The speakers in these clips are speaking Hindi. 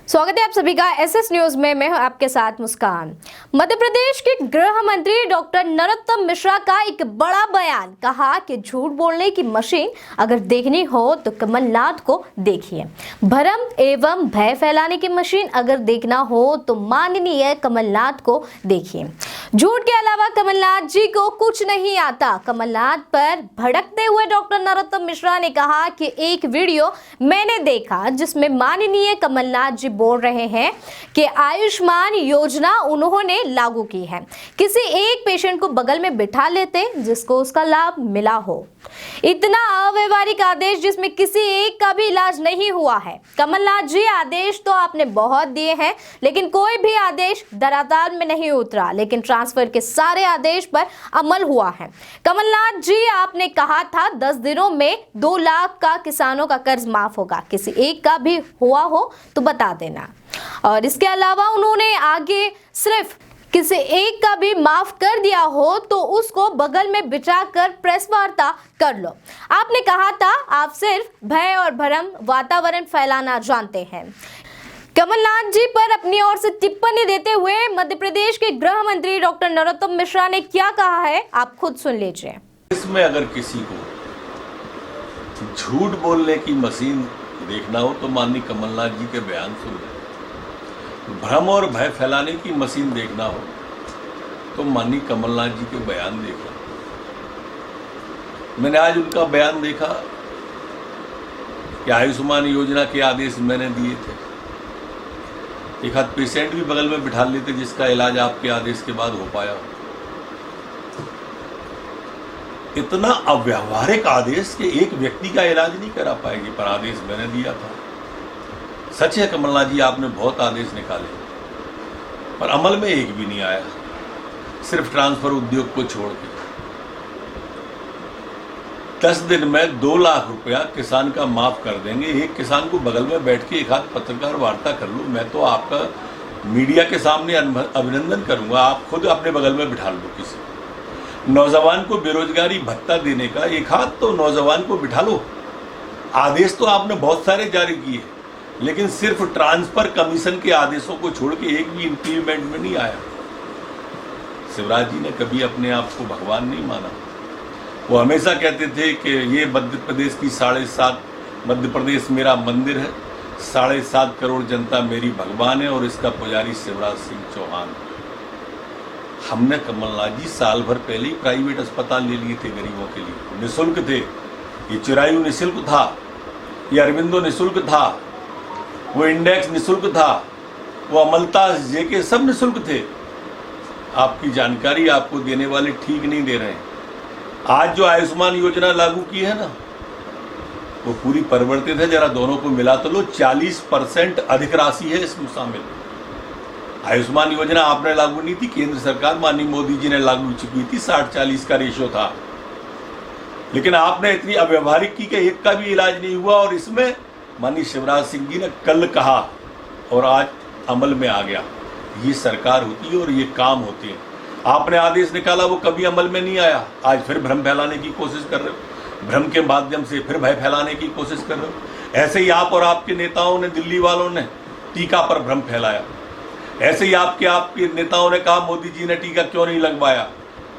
स्वागत है आप सभी का एसएस न्यूज में। मैं हूं आपके साथ मुस्कान। मध्य प्रदेश के गृह मंत्री डॉक्टर नरोत्तम मिश्रा का एक बड़ा बयान। कहा कि झूठ बोलने की मशीन अगर देखनी हो तो कमलनाथ को देखिए, भ्रम एवं भय फैलाने की मशीन अगर देखना हो तो माननीय कमलनाथ को देखिए। झूठ के अलावा कमलनाथ जी को कुछ नहीं आता। कमलनाथ पर भड़कते हुए डॉक्टर नरोत्तम मिश्रा ने कहा कि एक वीडियो मैंने देखा जिसमें माननीय कमलनाथ जी बोल रहे हैं कि आयुष्मान योजना उन्होंने लागू की है, किसी एक पेशेंट को बगल में बिठा लेते जिसको उसका लाभ मिला हो। इतना अव्यवहारिक आदेश जिसमें किसी एक का भी इलाज नहीं हुआ है। कमलनाथ जी, आदेश तो आपने बहुत दिए हैं लेकिन कोई भी आदेश धरातल में नहीं उतरा, लेकिन ट्रांसफर के सारे आदेश पर अमल हुआ है। कमलनाथ जी, आपने कहा था 10 दिनों में 2 लाख का किसानों का कर्ज माफ होगा, किसी एक का भी हुआ हो तो बता देना। और इसके अलावा उन्होंने आगे सिर्फ किसी एक का भी माफ कर दिया हो तो उसको बगल में बिठाकर प्रेस वार्ता कर लो। आपने कहा था आप सिर्फ भय और भ्रम वातावरण फैलाना जानते हैं। कमलनाथ जी पर अपनी ओर से टिप्पणी देते हुए मध्य प्रदेश के गृह मंत्री डॉक्टर नरोत्तम मिश्रा ने क्या कहा है, आप खुद सुन लीजिए। इसमें अगर किसी को झूठ बोलने की मशीन देखना हो तो माननीय कमलनाथ जी के बयान सुन लें। भ्रम और भय फैलाने की मशीन देखना हो तो माननीय कमलनाथ जी के बयान देखो। मैंने आज उनका बयान देखा कि आयुष्मान योजना के आदेश मैंने दिए थे, एक हाथ पेशेंट भी बगल में बिठा लेते जिसका इलाज आपके आदेश के बाद हो पाया। इतना अव्यावहारिक आदेश कि एक व्यक्ति का इलाज नहीं करा पाएगी, पर आदेश मैंने दिया था। सच है कमलनाथ जी, आपने बहुत आदेश निकाले पर अमल में एक भी नहीं आया, सिर्फ ट्रांसफर उद्योग को छोड़ के। 10 दिन में 2 लाख रुपया किसान का माफ कर देंगे। एक किसान को बगल में बैठ के एक हाथ पत्रकार वार्ता कर लो, मैं तो आपका मीडिया के सामने अभिनंदन करूंगा। आप खुद अपने बगल में बिठा लो किसी नौजवान को बेरोजगारी भत्ता देने का, एक हाथ तो नौजवान को बिठा लो। आदेश तो आपने बहुत सारे जारी किए लेकिन सिर्फ ट्रांसफर कमीशन के आदेशों को छोड़ के एक भी इंप्लीमेंट में नहीं आया। शिवराज जी ने कभी अपने आप को भगवान नहीं माना। वो हमेशा कहते थे कि ये मध्य प्रदेश की 7.5 मध्य प्रदेश मेरा मंदिर है, 7.5 करोड़ जनता मेरी भगवान है और इसका पुजारी शिवराज सिंह चौहान। हमने कमलनाथ जी साल भर पहले ही प्राइवेट अस्पताल ले लिए थे गरीबों के लिए, निःशुल्क थे। ये चिरायु निःशुल्क था, ये अरविंदो निःशुल्क था, वो इंडेक्स निःशुल्क था, वो अमलता जेके सब निःशुल्क थे। आपकी जानकारी आपको देने वाले ठीक नहीं दे रहे हैं। आज जो आयुष्मान योजना लागू की है ना, वो पूरी परिवर्तित है। जरा दोनों को मिला तो लो, 40% अधिक राशि है इसमें शामिल। आयुष्मान योजना आपने लागू नहीं थी, केंद्र सरकार माननीय मोदी जी ने लागू की थी, 60-40 का रेशियो था। लेकिन आपने इतनी अव्यवहारिक की कि एक का भी इलाज नहीं हुआ। और इसमें माननीय शिवराज सिंह जी ने कल कहा और आज अमल में आ गया। ये सरकार होती है और ये काम होते हैं। आपने आदेश निकाला, वो कभी अमल में नहीं आया। आज फिर भ्रम फैलाने की कोशिश कर रहे हो, भ्रम के माध्यम से फिर भय फैलाने की कोशिश कर रहे हो। ऐसे ही आप और आपके नेताओं ने, दिल्ली वालों ने टीका पर भ्रम फैलाया। ऐसे ही आपके नेताओं ने कहा मोदी जी ने टीका क्यों नहीं लगवाया।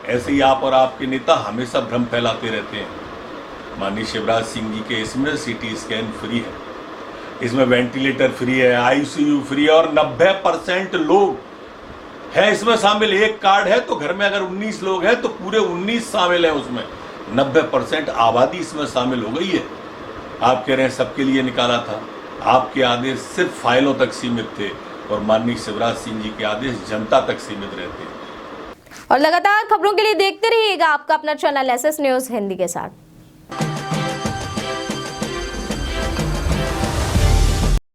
ऐसे ही आप और आपके नेता हमेशा भ्रम फैलाते रहते हैं। माननीय शिवराज सिंह जी के इसमें CT स्कैन फ्री है, इसमें वेंटिलेटर फ्री है, ICU फ्री है और 90% लोग है इसमें शामिल। एक कार्ड है तो घर में अगर 19 लोग हैं तो पूरे 19 शामिल हैं उसमें। 90% आबादी इसमें शामिल हो गई है। आप कह रहे हैं सबके लिए निकाला था। आपके आदेश सिर्फ फाइलों तक सीमित थे और माननीय शिवराज सिंह जी के आदेश जनता तक सीमित रहते हैं। और लगातार खबरों के लिए देखते रहिएगा आपका अपना चैनल एसएस न्यूज हिंदी के साथ।